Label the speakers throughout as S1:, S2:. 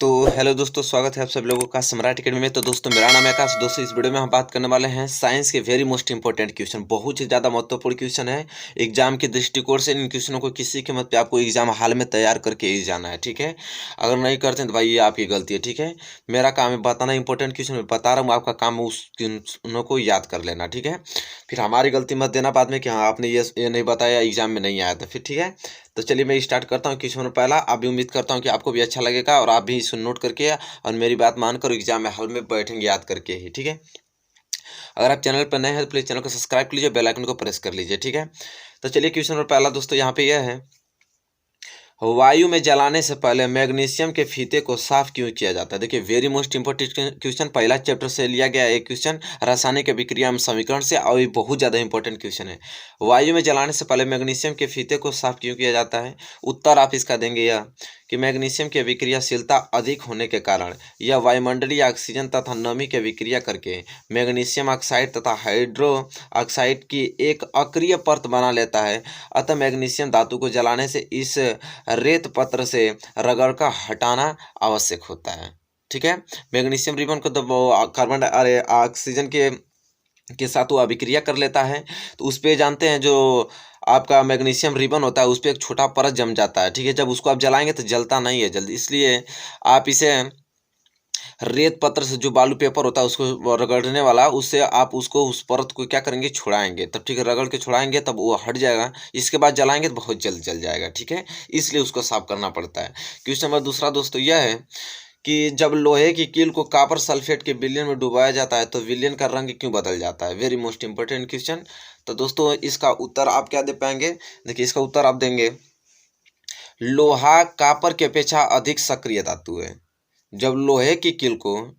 S1: तो हेलो दोस्तों, स्वागत है आप सब लोगों का सम्राट अकेडमी में। तो दोस्तों, मेरा नाम है आकाश। दोस्तों, इस वीडियो में हम बात करने वाले हैं साइंस के वेरी मोस्ट इंपॉर्टेंट क्वेश्चन। बहुत ही ज़्यादा महत्वपूर्ण क्वेश्चन है एग्जाम के दृष्टिकोण से। इन क्वेश्चनों को किसी कीमत पे आपको एग्जाम हाल में तैयार करके ही जाना है, ठीक है। अगर नहीं करते हैं तो भाई ये आपकी गलती है, ठीक है। मेरा काम है बताना इंपॉर्टेंट क्वेश्चन, मैं बता रहा हूँ, आपका काम है उस क्वेश्चनों को याद कर लेना, ठीक है। फिर हमारी गलती मत देना बाद में कि हाँ आपने ये नहीं बताया, एग्जाम में नहीं आया था फिर, ठीक है। तो चलिए मैं स्टार्ट करता हूँ क्वेश्चन पहला। आप भी उम्मीद करता हूँ कि आपको भी अच्छा लगेगा और आप भी इसे नोट करके और मेरी बात मानकर एग्जाम में हॉल में बैठेंगे याद करके ही, ठीक है। अगर आप चैनल पर नए हैं तो प्लीज चैनल को सब्सक्राइब कर लीजिए, बेल आइकन को प्रेस कर लीजिए, ठीक है। तो चलिए क्वेश्चन नंबर पहला दोस्तों यहाँ पे यह है, वायु में जलाने से पहले मैग्नीशियम के फीते को साफ क्यों किया जाता है। देखिए वेरी मोस्ट इंपॉर्टेंट क्वेश्चन, पहला चैप्टर से लिया गया एक क्वेश्चन रासायनिक अभिक्रिया एवं समीकरण से, और ये बहुत ज़्यादा इंपॉर्टेंट क्वेश्चन है। वायु में जलाने से पहले मैग्नीशियम के फीते को साफ क्यों किया जाता है। उत्तर आप इसका देंगे यह कि मैग्नीशियम की अभिक्रियाशीलता अधिक होने के कारण यह वायुमंडलीय ऑक्सीजन तथा नमी की अभिक्रिया करके मैग्नीशियम ऑक्साइड तथा हाइड्रो ऑक्साइड की एक अक्रिय परत बना लेता है। अतः मैग्नीशियम धातु को जलाने से इस रेत पत्र से रगड़ कर हटाना आवश्यक होता है, ठीक है। मैग्नीशियम रिबन को कार्बन ऑक्सीजन के साथ वो अभिक्रिया कर लेता है, तो उस पे जानते हैं जो आपका मैग्नीशियम रिबन होता है उस पर एक छोटा परत जम जाता है, ठीक है। जब उसको आप जलाएंगे तो जलता नहीं है जल्दी, इसलिए आप इसे रेत पत्र से जो बालू पेपर होता है उसको रगड़ने वाला, उससे आप उसको उस परत को क्या करेंगे, छुड़ाएंगे, तब ठीक है, रगड़ के छुड़ाएंगे तब वो हट जाएगा। इसके बाद जलाएंगे तो बहुत जल्द जल जाएगा, ठीक है। इसलिए उसको साफ करना पड़ता है। क्वेश्चन नंबर दूसरा दोस्तों यह है कि जब लोहे की कील को कॉपर सल्फेट के विलयन में डुबाया जाता है तो विलयन का रंग क्यों बदल जाता है। Very most important question. तो दोस्तों इसका उत्तर आप क्या दे पाएंगे। देखिए इसका उत्तर आप देंगे, लोहा कॉपर की अपेक्षा अधिक सक्रिय धातु है। जब लोहे की कील को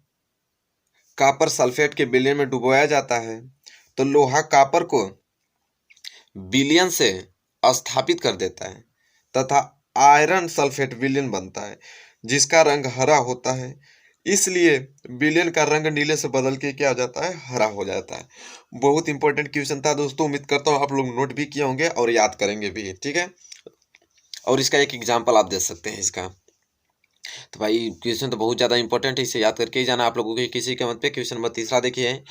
S1: कॉपर सल्फेट के विलयन में डुबोया जाता है तो लोहा कॉपर को विलयन से स्थापित कर देता है तथा आयरन सल्फेट विलयन बनता है जिसका रंग हरा होता है। इसलिए विलयन का रंग नीले से बदल के क्या हो जाता है, हरा हो जाता है। बहुत इंपॉर्टेंट क्वेश्चन था दोस्तों, उम्मीद करता हूँ आप लोग नोट भी किए होंगे और याद करेंगे भी, ठीक है। और इसका एक एग्जाम्पल आप दे सकते हैं इसका। तो भाई क्वेश्चन तो बहुत ज़्यादा इंपॉर्टेंट है, इसे याद करके ही जाना आप लोगों के किसी के मत पे। क्वेश्चन नंबर तीसरा देखिए,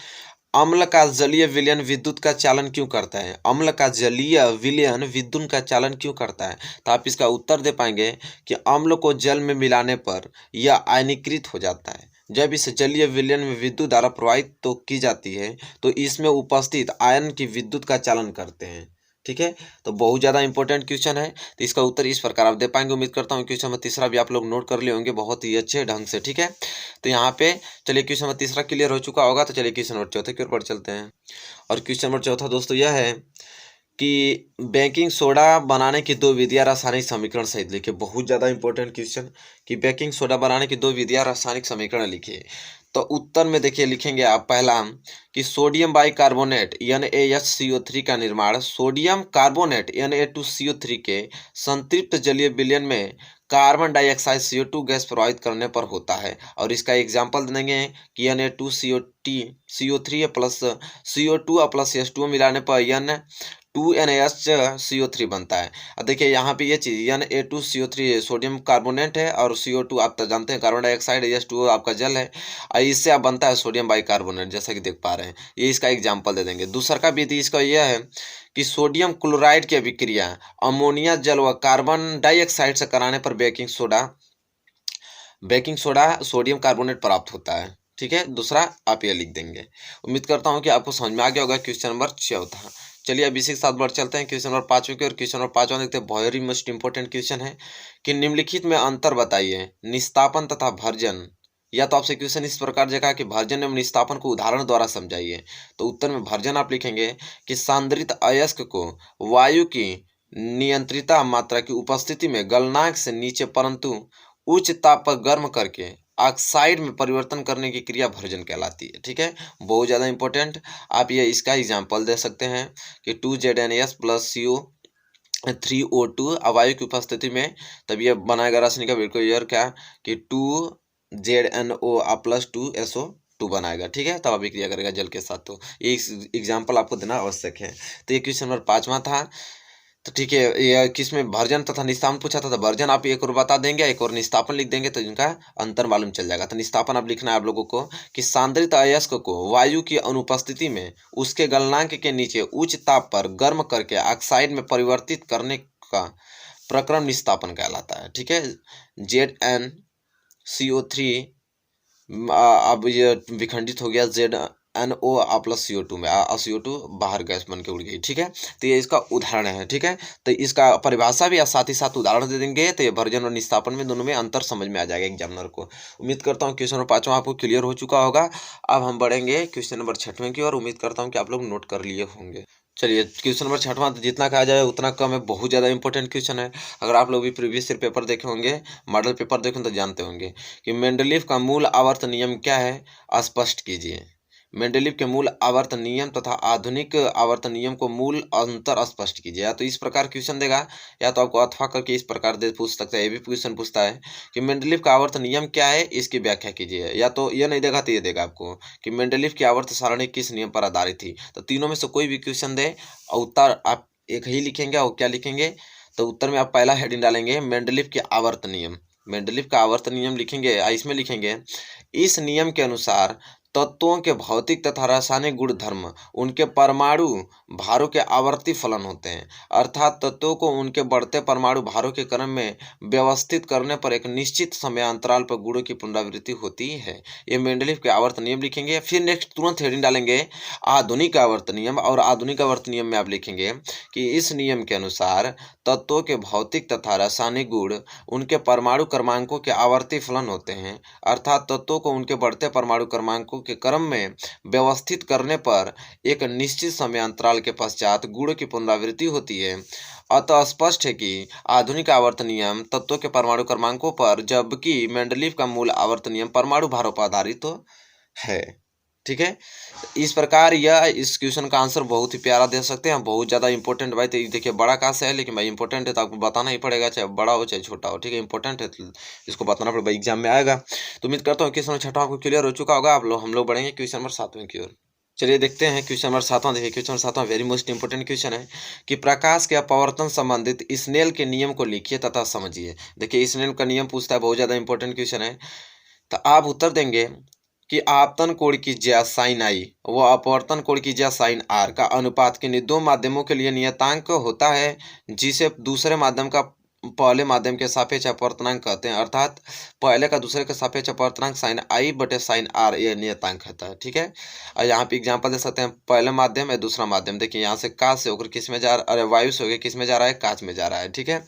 S1: अम्ल का जलीय विलयन विद्युत का चालन क्यों करता है। अम्ल का जलीय विलयन विद्युत का चालन क्यों करता है। तो आप इसका उत्तर दे पाएंगे कि अम्ल को जल में मिलाने पर यह आयनीकृत हो जाता है। जब इस जलीय विलयन में विद्युत धारा प्रवाहित तो की जाती है तो इसमें उपस्थित आयन की विद्युत का चालन करते हैं, ठीक है। तो बहुत ज़्यादा इंपॉर्टेंट क्वेश्चन है, तो इसका उत्तर इस प्रकार आप दे पाएंगे। उम्मीद करता हूँ क्वेश्चन नंबर तीसरा भी आप लोग नोट कर लिए होंगे बहुत ही अच्छे ढंग से, ठीक है। तो यहाँ पे चलिए क्वेश्चन नंबर तीसरा क्लियर हो चुका होगा, तो चलिए क्वेश्चन नंबर चौथे की ओर बढ़ चलते हैं। और क्वेश्चन नंबर चौथा दोस्तों यह है कि बेकिंग सोडा बनाने की दो विधियां रासायनिक समीकरण सहित लिखिए। बहुत ज़्यादा इंपॉर्टेंट क्वेश्चन कि बेकिंग सोडा बनाने की दो विधियां रासायनिक समीकरण लिखिए। तो उत्तर में देखिए लिखेंगे आप पहला कि सोडियम बाइकार्बोनेट NaHCO3 का निर्माण सोडियम कार्बोनेट Na2CO3 के संतृप्त जलीय विलयन में कार्बन डाइऑक्साइड CO2 गैस प्रवाहित करने पर होता है। और इसका एग्जाम्पल देंगे कि Na2CO3 plus CO2 plus H2O मिलाने पर N2NaHCO3 बनता है। अब देखिए यहाँ पे ये चीज़ Na2CO3 सोडियम कार्बोनेट है और CO2 आप तो जानते हैं कार्बन डाइऑक्साइड, H2O आपका जल है, और इससे आप बनता है सोडियम बाइकार्बोनेट, जैसा कि देख पा रहे हैं। ये इसका एग्जाम्पल दे देंगे। दूसरा का विधि इसका यह है कि सोडियम क्लोराइड की अभिक्रिया अमोनिया जल व कार्बन डाइऑक्साइड से कराने पर बेकिंग सोडा सोडियम कार्बोनेट प्राप्त होता है, ठीक है। दूसरा आप ये लिख देंगे। उम्मीद करता हूँ कि आपको समझ में आ गया होगा क्वेश्चन नंबर चौथा। चलिए अब इसी के साथ बढ़ चलते हैं क्वेश्चन नंबर पाँचवें की। और क्वेश्चन नंबर पाँचवा देखते हैं, वेरी मोस्ट इंपॉर्टेंट क्वेश्चन है कि निम्नलिखित में अंतर बताइए, निस्तापन तथा भर्जन। या तो आपसे क्वेश्चन इस प्रकार जगह कि भर्जन एवं निस्तापन को उदाहरण द्वारा समझाइए। तो उत्तर में भर्जन आप लिखेंगे कि सांद्रित अयस्क को वायु की नियंत्रित मात्रा की उपस्थिति में गलनांक से नीचे परंतु उच्च ताप पर गर्म करके ऑक्साइड में परिवर्तन करने की क्रिया भर्जन कहलाती है, ठीक है। बहुत ज़्यादा इंपॉर्टेंट, आप ये इसका एग्जाम्पल दे सकते हैं कि 2ZnS प्लस CO3O2 वायु की उपस्थिति में तब ये बनाएगा रासायनिक अभिक्रिया क्या कि 2ZnO प्लस 2SO2 बनाएगा, ठीक है। तब अभिक्रिया करेगा जल के साथ। तो ये एग्जाम्पल आपको देना आवश्यक है। तो ये क्वेश्चन नंबर पाँचवा था। तो ठीक है, ये किसमें भर्जन तथा निस्तापन पूछा था, तो भर्जन आप एक और बता देंगे, एक और निस्तापन लिख देंगे तो इनका अंतर मालूम चल जाएगा। तो निस्तापन आप लिखना है आप लोगों को कि सांद्रित अयस्क को वायु की अनुपस्थिति में उसके गलनांक के नीचे उच्च ताप पर गर्म करके ऑक्साइड में परिवर्तित करने का प्रक्रम निस्तापन कहलाता है। ठीक है, ZnCO3 अब ये विखंडित हो गया ZnO प्लस CO2 में, CO2 बाहर गैस बन के उड़ गई। ठीक है, तो ये इसका उदाहरण है। ठीक है, तो इसका परिभाषा भी साथ ही साथ उदाहरण दे देंगे, तो ये भर्जन और निस्तापन में दोनों में अंतर समझ में आ जाएगा एग्जामिनर को। उम्मीद करता हूँ क्वेश्चन नंबर 5वां आपको क्लियर हो चुका होगा। अब हम बढ़ेंगे क्वेश्चन नंबर 6वें की ओर। उम्मीद करता हूँ कि आप लोग नोट कर लिए होंगे। चलिए, क्वेश्चन नंबर 6वां, तो जितना कहा जाए उतना कम है, बहुत ज़्यादा इंपॉर्टेंट क्वेश्चन है। अगर आप लोग भी प्रीवियस ईयर पेपर देखे होंगे, मॉडल पेपर देखें तो जानते होंगे कि मेंडलीव का मूल आवर्त नियम क्या है, स्पष्ट कीजिए। मेंडलीव के मूल आवर्त नियम तथा आधुनिक आवर्त नियम को मूल अंतर स्पष्ट कीजिए। या तो इस प्रकार क्वेश्चन देगा, या तो आपको अथवा करके इस प्रकार दे पूछ सकता है। ये भी क्वेश्चन पूछता है कि मेंडलीव का आवर्त नियम क्या है, इसकी व्याख्या कीजिए। या तो ये नहीं देगा तो ये देगा आपको कि मेंडलीव की आवर्त सारणी किस नियम पर आधारित थी। तो तीनों में से कोई भी क्वेश्चन दे और उत्तर आप एक ही लिखेंगे, और क्या लिखेंगे, तो उत्तर में आप पहला हेडिंग डालेंगे मेंडलीव के आवर्त नियम। मेंडलीव का आवर्त नियम लिखेंगे, इसमें लिखेंगे इस नियम के अनुसार तत्वों के भौतिक तथा रासायनिक गुण धर्म उनके परमाणु भारों के आवर्ती फलन होते हैं। अर्थात तत्वों को उनके बढ़ते परमाणु भारों के क्रम में व्यवस्थित करने पर एक निश्चित समयांतराल पर गुणों की पुनरावृत्ति होती है। ये मेंडलीव के आवर्त नियम लिखेंगे। फिर नेक्स्ट तुरंत हेडिंग डालेंगे आधुनिक आवर्त नियम, और आधुनिक आवर्त नियम में आप लिखेंगे कि इस नियम के अनुसार तत्वों के भौतिक तथा रासायनिक गुण उनके परमाणु क्रमांकों के आवर्ती फलन होते हैं। अर्थात तत्वों को उनके बढ़ते परमाणु क्रमांकों के क्रम में व्यवस्थित करने पर एक निश्चित समयांतराल के पश्चात गुण की पुनरावृत्ति होती है। अतः स्पष्ट है कि आधुनिक आवर्त नियम तत्वों के परमाणु क्रमांकों पर, जबकि मेंडलीव का मूल आवर्त नियम परमाणु भारों पर आधारित है। ठीक है, इस प्रकार यह इस क्वेश्चन का आंसर बहुत ही प्यारा दे सकते हैं, बहुत ज़्यादा इंपॉर्टेंट भाई। तो देखिए बड़ा कहाँ से है, लेकिन भाई इंपॉर्टेंट है तो आपको बताना ही पड़ेगा, चाहे बड़ा हो चाहे छोटा हो। ठीक है, इंपॉर्टेंट है तो इसको बताना पड़ेगा, एग्जाम में आएगा। तो उम्मीद करता हूँ क्वेश्चन नंबर 6वां आपको क्लियर हो चुका होगा। हम लोग बढ़ेंगे क्वेश्चन नंबर 7वें की ओर। चलिए देखते हैं क्वेश्चन नंबर 7वां। देखिए क्वेश्चन नंबर 7वां वेरी मोस्ट इंपॉर्टेंट क्वेश्चन है कि प्रकाश के अपवर्तन संबंधित स्नेल के नियम को लिखिए तथा समझिए। देखिए स्नेल का नियम पूछता है, बहुत ज़्यादा इंपॉर्टेंट क्वेश्चन है। तो आप उत्तर देंगे कि आपतन कोण की ज्या साइन आई व अपवर्तन कोण की ज्या साइन आर का अनुपात किन्हीं दो माध्यमों के लिए नियतांक होता है, जिसे दूसरे माध्यम का पहले माध्यम के सापेक्ष अपवर्तनांक कहते हैं। अर्थात पहले का दूसरे के सापेक्ष अपवर्तनांक साइन आई बटे साइन आर ये नियतांक होता है। ठीक है, और यहाँ पे एग्जांपल दे सकते हैं, पहला माध्यम है दूसरा माध्यम। देखिए यहाँ से काच से होकर किस में जा रहा, अरे वायु से होकर किस में जा रहा है, काच में जा रहा है। ठीक है,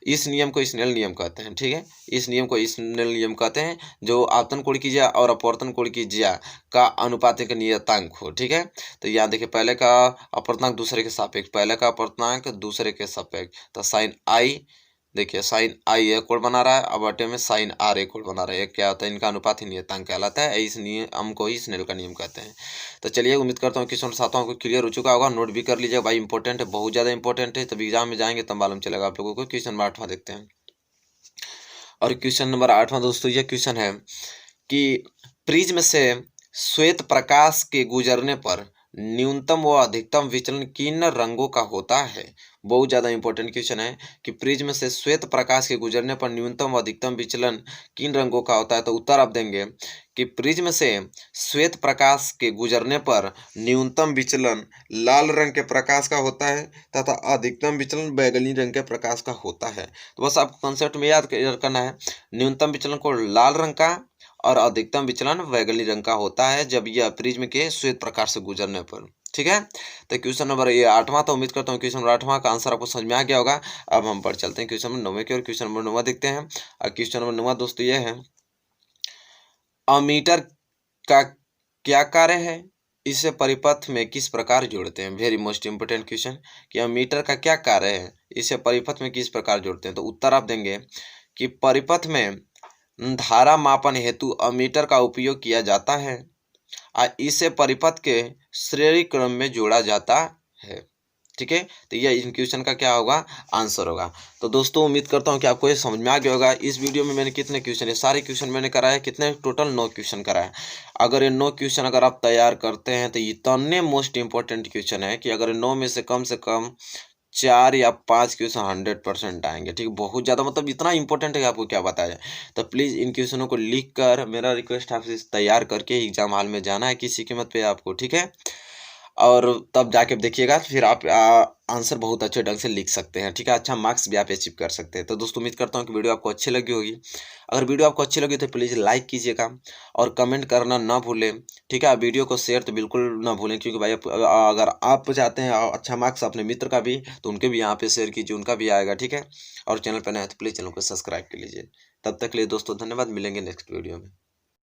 S1: इस नियम को स्नेल नियम कहते हैं। ठीक है, इस नियम को स्नेल नियम कहते हैं, जो आपतन कोण की ज्या और अपवर्तन कोण की ज्या का अनुपात का नियतांक हो। ठीक है, तो यहाँ देखिए पहले का अपवर्तनांक दूसरे के सापेक्ष, पहले का अपवर्तनांक दूसरे के सापेक्ष, तो साइन आई, देखिए साइन आई एक कोण बना रहा है, अब बटे में साइन आर एक कोण बना रहा है। क्या होता है, इनका अनुपात ही नियतांक कहलाता है। इस नियम को ही स्नेल का नियम कहते हैं। तो चलिए उम्मीद करता हूँ क्वेश्चन 7वां को क्लियर हो चुका होगा। नोट भी कर लीजिएगा भाई, इंपॉर्टेंट है, बहुत ज़्यादा इंपॉर्टेंट है। तब एग्जाम में जाएंगे तब मालूम चलेगा आप लोगों को। क्वेश्चन नंबर 8वां देखते हैं। और क्वेश्चन नंबर 8वां दोस्तों ये क्वेश्चन है कि प्रिज्म से श्वेत प्रकाश के गुजरने पर न्यूनतम व अधिकतम विचलन किन रंगों का होता है। बहुत ज़्यादा इंपॉर्टेंट क्वेश्चन है कि प्रिज्म से श्वेत प्रकाश के गुजरने पर न्यूनतम व अधिकतम विचलन किन रंगों का होता है। तो उत्तर आप देंगे कि प्रिज्म से श्वेत प्रकाश के गुजरने पर न्यूनतम विचलन लाल रंग के प्रकाश का होता है तथा अधिकतम विचलन बैगनी रंग के प्रकाश का होता है। तो बस आपको कंसेप्ट में याद करना है, न्यूनतम विचलन को लाल रंग का और अधिकतम विचलन बैगनी रंग का होता है जब यह प्रिज्म के श्वेत प्रकाश से गुजरने पर। ठीक है, तो क्वेश्चन नंबर ये 8वां, तो उम्मीद करता हूँ क्वेश्चन नंबर 8वां का आंसर आपको समझ में आ गया होगा। अब हम बढ़ चलते हैं क्वेश्चन नंबर 9वें की और क्वेश्चन नंबर 9वां देखते हैं। और क्वेश्चन नंबर 9वां दोस्तों ये है, अमीटर का क्या कार्य है, इसे परिपथ में किस प्रकार जोड़ते हैं। वेरी मोस्ट इंपोर्टेंट क्वेश्चन कि अमीटर का क्या कार्य है, इसे परिपथ में किस प्रकार जोड़ते हैं। तो उत्तर आप देंगे कि परिपथ में धारा मापन हेतु अमीटर का उपयोग किया जाता है और इसे परिपथ के श्रेणी क्रम में जोड़ा जाता है। ठीक है, तो यह इन क्वेश्चन का क्या होगा, आंसर होगा। तो दोस्तों उम्मीद करता हूँ कि आपको ये समझ में आ गया होगा। इस वीडियो में मैंने कितने क्वेश्चन है, सारे क्वेश्चन मैंने कराया, कितने टोटल 9 क्वेश्चन कराया। अगर ये 9 क्वेश्चन अगर आप तैयार करते हैं तो इतने मोस्ट इंपॉर्टेंट क्वेश्चन है कि अगर 9 में से कम 4 या 5 क्वेश्चन 100% आएंगे। ठीक है, बहुत ज़्यादा मतलब इतना इंपॉर्टेंट है कि आपको क्या बताया जाए। तो प्लीज़ इन क्वेश्चनों को लिख कर, मेरा रिक्वेस्ट आपसे तैयार करके एग्जाम हॉल में जाना है किसी कीमत पे आपको, ठीक है। और तब जाके देखिएगा, फिर आप आंसर बहुत अच्छे ढंग से लिख सकते हैं, ठीक है। अच्छा मार्क्स भी आप अचीव कर सकते हैं। तो दोस्तों उम्मीद करता हूँ कि वीडियो आपको अच्छी लगी होगी। अगर वीडियो आपको अच्छी लगी तो प्लीज़ लाइक कीजिएगा और कमेंट करना ना भूलें, ठीक है। वीडियो को शेयर तो बिल्कुल ना भूलें, क्योंकि भाई अगर आप चाहते हैं अच्छा मार्क्स अपने मित्र का भी, तो उनके भी यहाँ पे शेयर कीजिए, उनका भी आएगा, ठीक है। और चैनल पर नए हैं तो प्लीज़ चैनल को सब्सक्राइब कर लीजिए। तब तक के लिए दोस्तों धन्यवाद, मिलेंगे नेक्स्ट वीडियो में।